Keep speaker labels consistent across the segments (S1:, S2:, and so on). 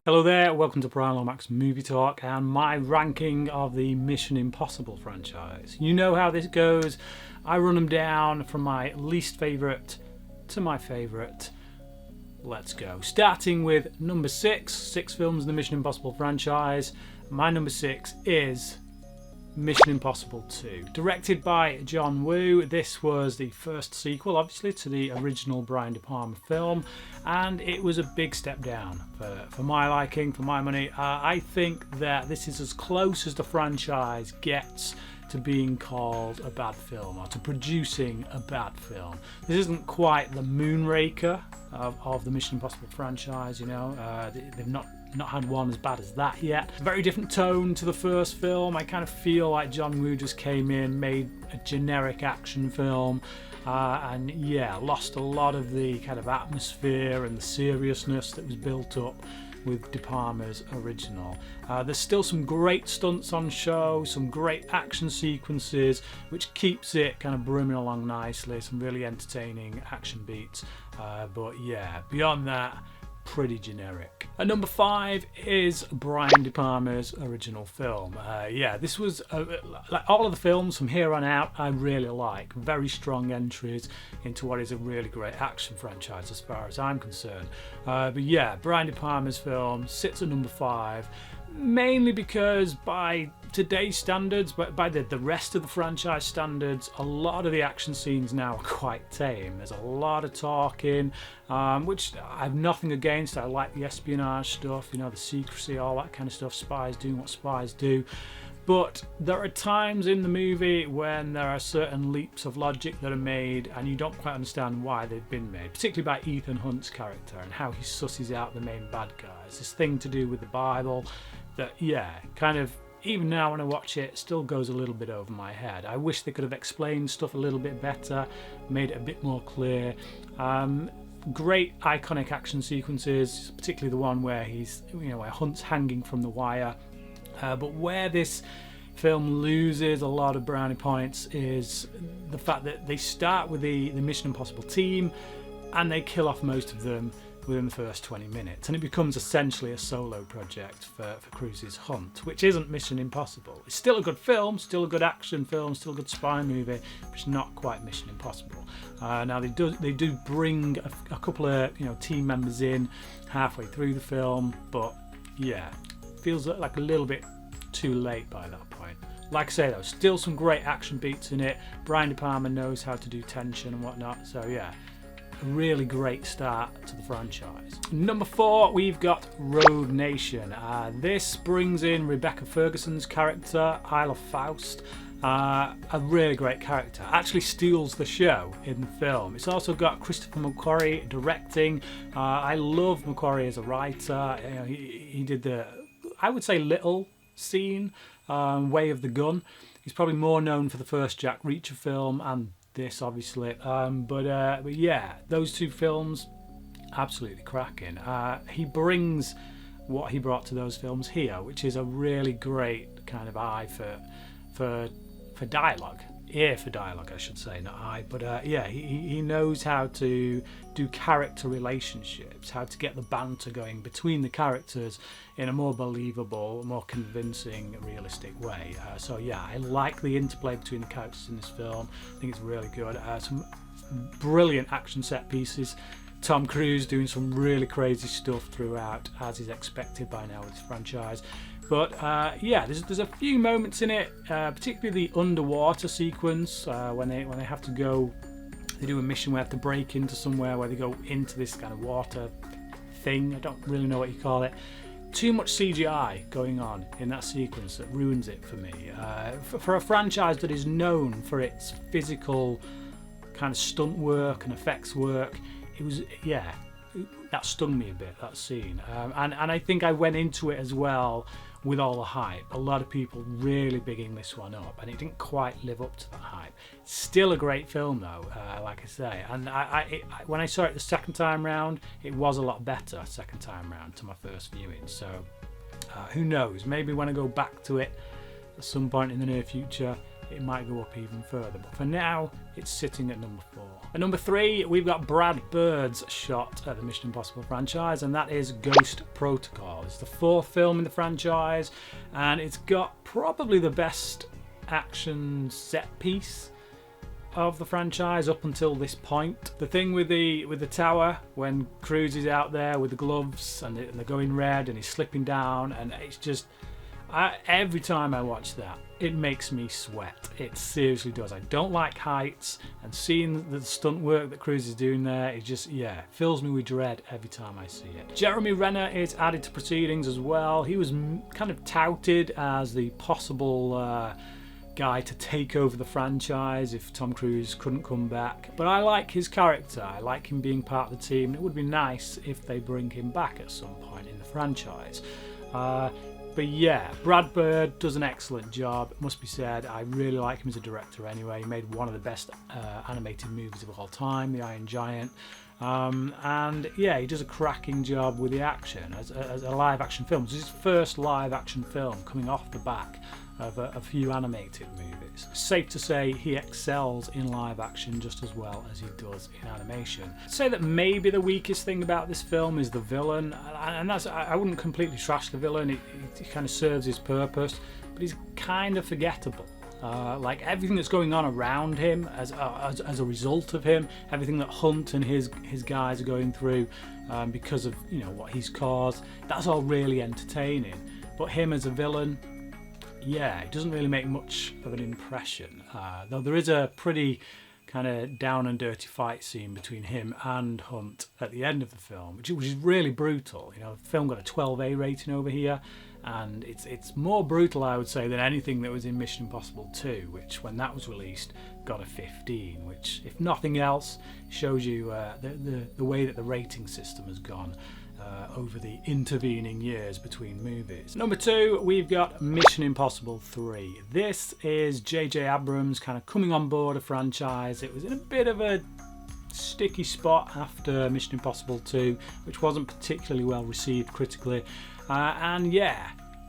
S1: Hello there, welcome to Bryan Lomax Movie Talk and my ranking of the Mission Impossible franchise. You know how this goes. I run them down from my least favourite to my favourite. Let's go. Starting with number 6 films in the Mission Impossible franchise. My number 6 is Mission Impossible 2. Directed by John Woo, this was the first sequel, obviously, to the original Brian De Palma film, and it was a big step down for my liking, for my money. I think that this is as close as the franchise gets to being called a bad film, or to producing a bad film. This isn't quite the Moonraker of the Mission Impossible franchise, you know. They've not had one as bad as that yet. Very different tone to the first film. I kind of feel like John Woo just came in, made a generic action film, and lost a lot of the kind of atmosphere and the seriousness that was built up with De Palma's original. There's still some great stunts on show, some great action sequences, which keeps it kind of brimming along nicely, some really entertaining action beats. But beyond that, pretty generic. At number 5 is Brian De Palma's original film. This was like all of the films from here on out I really like. Very strong entries into what is a really great action franchise as far as I'm concerned. Brian De Palma's film sits at number 5, mainly because by today's standards, but by the rest of the franchise standards, a lot of the action scenes now are quite tame. There's a lot of talking, which I have nothing against. I like the espionage stuff, you know, the secrecy, all that kind of stuff, spies doing what spies do. But there are times in the movie when there are certain leaps of logic that are made and you don't quite understand why they've been made, particularly by Ethan Hunt's character and how he susses out the main bad guys. This thing to do with the Bible that, kind of, even now when I watch it, still goes a little bit over my head. I wish they could have explained stuff a little bit better, made it a bit more clear. Great iconic action sequences, particularly the one where where Hunt's hanging from the wire. But where this film loses a lot of brownie points is the fact that they start with the Mission Impossible team and they kill off most of them within the first 20 minutes, and it becomes essentially a solo project for Cruise's Hunt, which isn't Mission Impossible. It's still a good film, still a good action film, still a good spy movie, but it's not quite Mission Impossible. Now they do bring a couple of team members in halfway through the film, but feels like a little bit too late by that point. Like I say though, still some great action beats in it. Brian De Palma knows how to do tension and whatnot, so a really great start to the franchise. Number 4, we've got Rogue Nation. This brings in Rebecca Ferguson's character, Isla Faust. A really great character. Actually steals the show in the film. It's also got Christopher McQuarrie directing. I love McQuarrie as a writer. He did the, I would say, little scene, Way of the Gun. He's probably more known for the first Jack Reacher film and this, obviously. Those two films, absolutely cracking. He brings what he brought to those films here, which is a really great kind of eye for dialogue. Ear for dialogue, I should say, not eye. But he knows how to do character relationships, how to get the banter going between the characters in a more believable, more convincing, realistic way. I like the interplay between the characters in this film. I think it's really good. Some brilliant action set pieces. Tom Cruise doing some really crazy stuff throughout, as is expected by now with this franchise. But there's a few moments in it, particularly the underwater sequence when they have to go. They do a mission where they have to break into somewhere where they go into this kind of water thing. I don't really know what you call it. Too much CGI going on in that sequence that ruins it for me. For a franchise that is known for its physical kind of stunt work and effects work, it was that stung me a bit, that scene. And I think I went into it as well with all the hype. A lot of people really bigging this one up, and it didn't quite live up to that hype. Still a great film though, like I say. And when I saw it the second time round, it was a lot better second time round to my first viewing. So who knows? Maybe when I go back to it at some point in the near future, it might go up even further. But for now, it's sitting at number 4. At number 3, we've got Brad Bird's shot at the Mission Impossible franchise, and that is Ghost Protocol. It's the 4th film in the franchise, and it's got probably the best action set piece of the franchise up until this point. The thing with the tower, when Cruise is out there with the gloves and they're going red and he's slipping down, and it's just every time I watch that, it makes me sweat. It seriously does. I don't like heights, and seeing the stunt work that Cruise is doing there, it just, fills me with dread every time I see it. Jeremy Renner is added to proceedings as well. He was kind of touted as the possible guy to take over the franchise if Tom Cruise couldn't come back. But I like his character. I like him being part of the team. It would be nice if they bring him back at some point in the franchise. But yeah, Brad Bird does an excellent job, it must be said. I really like him as a director anyway. He made one of the best animated movies of all time, The Iron Giant. And yeah, he does a cracking job with the action as a live action film. It's his first live action film coming off the back of a few animated movies. Safe to say he excels in live action just as well as he does in animation. I'd say that maybe the weakest thing about this film is the villain, and that's, I wouldn't completely trash the villain. He kind of serves his purpose, but he's kind of forgettable. Like everything that's going on around him as a result of him, everything that Hunt and his guys are going through because of what he's caused, that's all really entertaining. But him as a villain, it doesn't really make much of an impression. Though there is a pretty kind of down and dirty fight scene between him and Hunt at the end of the film, which is really brutal. The film got a 12A rating over here, and it's more brutal, I would say, than anything that was in Mission Impossible 2, which when that was released got a 15, which if nothing else shows you the way that the rating system has gone over the intervening years between movies. Number 2, we've got Mission Impossible 3. This is J.J. Abrams kind of coming on board a franchise. It was in a bit of a sticky spot after Mission Impossible 2, which wasn't particularly well received critically. And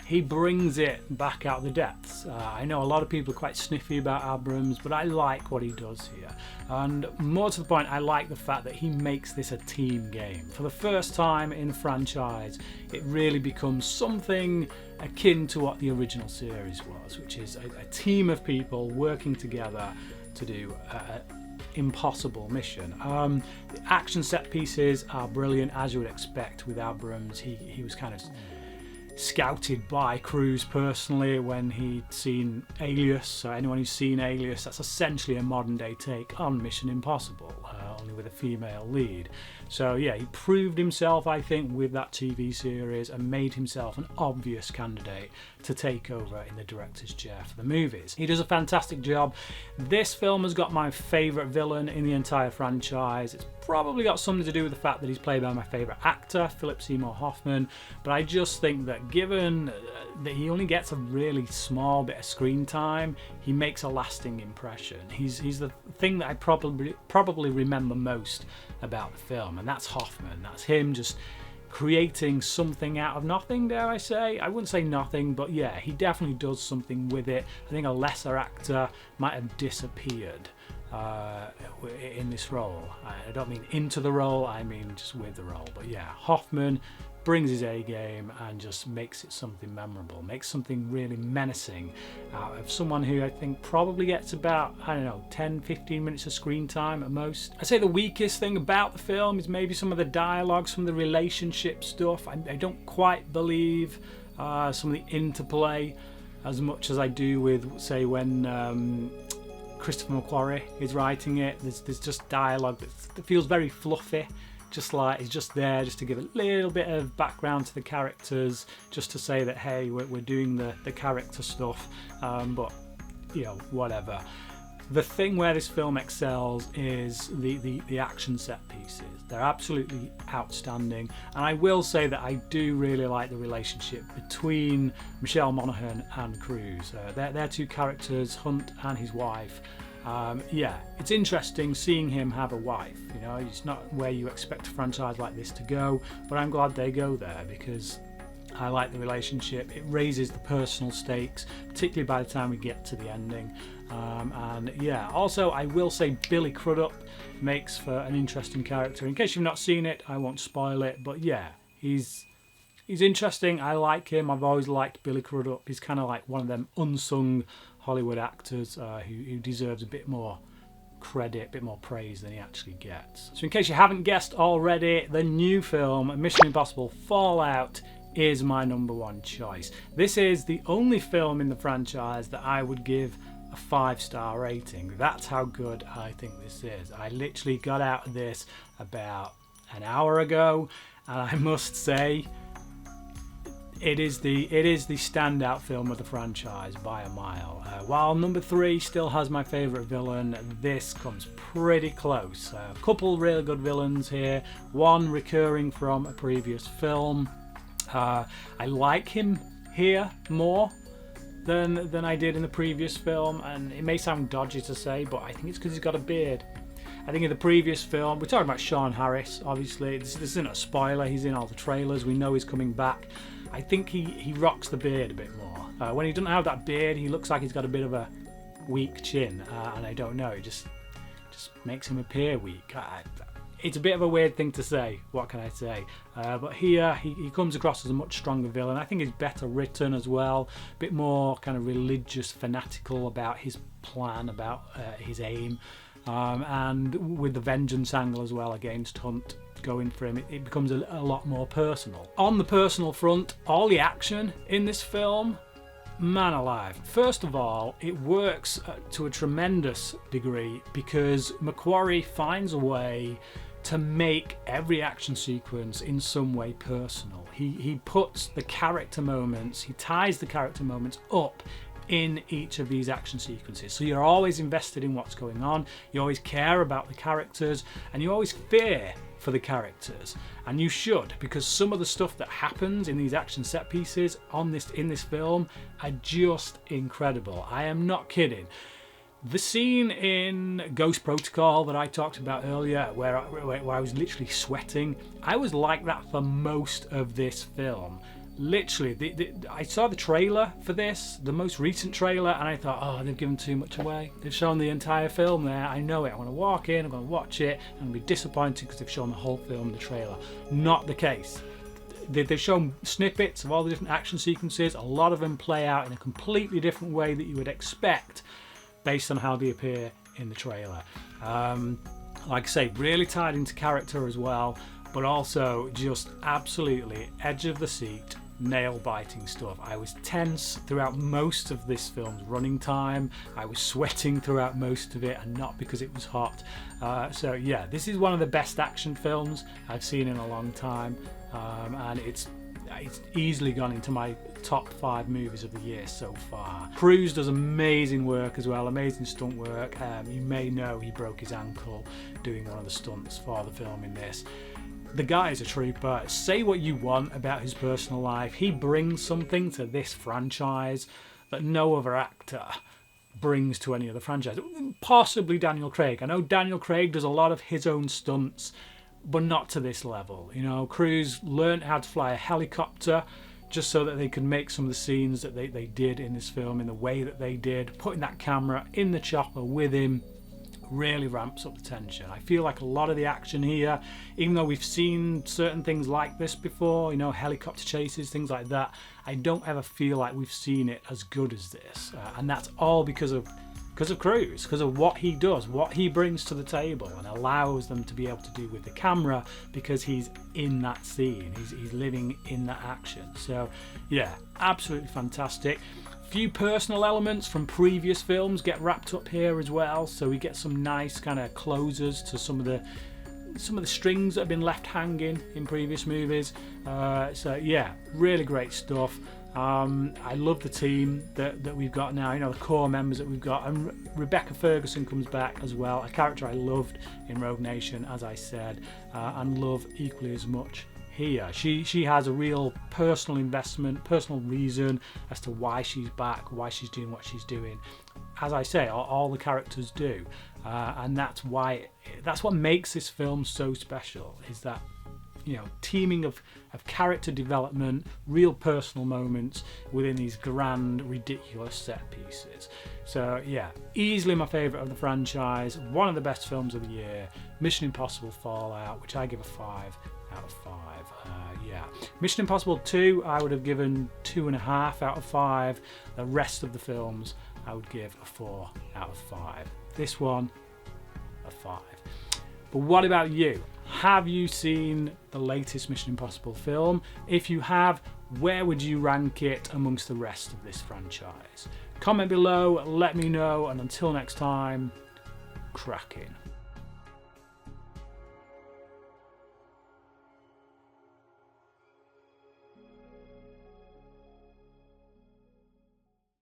S1: he brings it back out of the depths. I know a lot of people are quite sniffy about Abrams, but I like what he does here. And more to the point, I like the fact that he makes this a team game. For the first time in the franchise, it really becomes something akin to what the original series was, which is a team of people working together to do an impossible mission. The action set pieces are brilliant, as you would expect with Abrams. He was kind of scouted by Cruise personally when he'd seen Alias. So anyone who's seen Alias, that's essentially a modern day take on Mission Impossible, only with a female lead. So he proved himself, I think, with that TV series and made himself an obvious candidate to take over in the director's chair for the movies. He does a fantastic job. This film has got my favourite villain in the entire franchise. It's probably got something to do with the fact that he's played by my favourite actor, Philip Seymour Hoffman, but I just think that given that he only gets a really small bit of screen time, he makes a lasting impression. He's the thing that I probably remember most about the film, and that's Hoffman. That's him just creating something out of nothing, dare I say. I wouldn't say nothing, but he definitely does something with it. I think a lesser actor might have disappeared in this role. I don't mean into the role, I mean just with the role. But Hoffman brings his A game and just makes it something memorable, makes something really menacing out of someone who I think probably gets about, 10-15 minutes of screen time at most. I'd say the weakest thing about the film is maybe some of the dialogue, some of the relationship stuff. I don't quite believe some of the interplay as much as I do with, say, when Christopher McQuarrie is writing it. There's just dialogue that feels very fluffy, just like it's just there just to give a little bit of background to the characters, just to say that hey, we're doing the character stuff, but whatever. The thing where this film excels is the action set pieces. They're absolutely outstanding, and I will say that I do really like the relationship between Michelle Monaghan and Cruise. They're two characters, Hunt and his wife. It's interesting seeing him have a wife. It's not where you expect a franchise like this to go, but I'm glad they go there because I like the relationship. It raises the personal stakes, particularly by the time we get to the ending. And yeah, also I will say Billy Crudup makes for an interesting character. In case you've not seen it, I won't spoil it, but yeah, he's interesting. I like him. I've always liked Billy Crudup. He's kind of like one of them unsung Hollywood actors who deserves a bit more credit, a bit more praise than he actually gets. So in case you haven't guessed already, the new film Mission Impossible Fallout is my number one choice. This is the only film in the franchise that I would give a 5-star rating. That's how good I think this is. I literally got out of this about an hour ago, and I must say it is the standout film of the franchise by a mile. While number 3 still has my favourite villain, this comes pretty close. A couple really good villains here, one recurring from a previous film. I like him here more than I did in the previous film, and it may sound dodgy to say, but I think it's because he's got a beard. I think in the previous film, we're talking about Sean Harris, obviously. This isn't a spoiler, he's in all the trailers, we know he's coming back. I think he rocks the beard a bit more. When he doesn't have that beard, he looks like he's got a bit of a weak chin, and I don't know, it just makes him appear weak. It's a bit of a weird thing to say, what can I say? But here, he comes across as a much stronger villain. I think he's better written as well, a bit more kind of religious, fanatical about his plan, about his aim. And with the vengeance angle as well against Hunt going for him, it becomes a lot more personal. On the personal front, all the action in this film, man alive. First of all, it works to a tremendous degree because McQuarrie finds a way to make every action sequence in some way personal. He puts the character moments, he ties the character moments up in each of these action sequences. So you're always invested in what's going on, you always care about the characters, and you always fear for the characters. And you should, because some of the stuff that happens in these action set pieces in this film are just incredible. I am not kidding. The scene in Ghost Protocol that I talked about earlier, where I was literally sweating, I was like that for most of this film. Literally, I saw the trailer for this, the most recent trailer, and I thought, oh, they've given too much away. They've shown the entire film there. I know it. I'm going to walk in, I'm going to watch it, and I'll be disappointed because they've shown the whole film in the trailer. Not the case. They've shown snippets of all the different action sequences. A lot of them play out in a completely different way that you would expect based on how they appear in the trailer. Like I say, really tied into character as well, but also just absolutely edge of the seat, nail-biting stuff. I was tense throughout most of this film's running time. I was sweating throughout most of it, and not because it was hot. So yeah, this is one of the best action films I've seen in a long time, and it's easily gone into my top 5 movies of the year so far. Cruise does amazing work as well, amazing stunt work. You may know he broke his ankle doing one of the stunts for the film in this. The guy is a trooper. Say what you want about his personal life, he brings something to this franchise that no other actor brings to any other franchise. Possibly Daniel Craig. I know Daniel Craig does a lot of his own stunts, but not to this level. You know, Cruise learned how to fly a helicopter just so that they could make some of the scenes that they did in this film in the way that they did. Putting that camera in the chopper with him really ramps up the tension. I feel like a lot of the action here, even though we've seen certain things like this before, you know, helicopter chases, things like that, I don't ever feel like we've seen it as good as this. And that's all because of Cruise, because of what he does, what he brings to the table and allows them to be able to do with the camera, because he's in that scene, he's living in that action. So yeah, absolutely fantastic. Few personal elements from previous films get wrapped up here as well, so we get some nice kind of closures to some of the strings that have been left hanging in previous movies. So yeah, really great stuff. I love the team that we've got now, you know, the core members that we've got, and Rebecca Ferguson comes back as well, a character I loved in Rogue Nation, as I said, and love equally as much here. She has a real personal investment, personal reason as to why she's back, why she's doing what she's doing. As I say, all the characters do, and that's what makes this film so special, is that, teeming of character development, real personal moments within these grand, ridiculous set pieces. So yeah, easily my favourite of the franchise, one of the best films of the year, Mission Impossible Fallout, which I give a 5 out of 5. Mission Impossible 2 I would have given 2.5 out of 5. The rest of the films I would give a 4 out of 5. This one, a 5. But what about you? Have you seen the latest Mission Impossible film? If you have, where would you rank it amongst the rest of this franchise? Comment below, let me know, and until next time, crack in.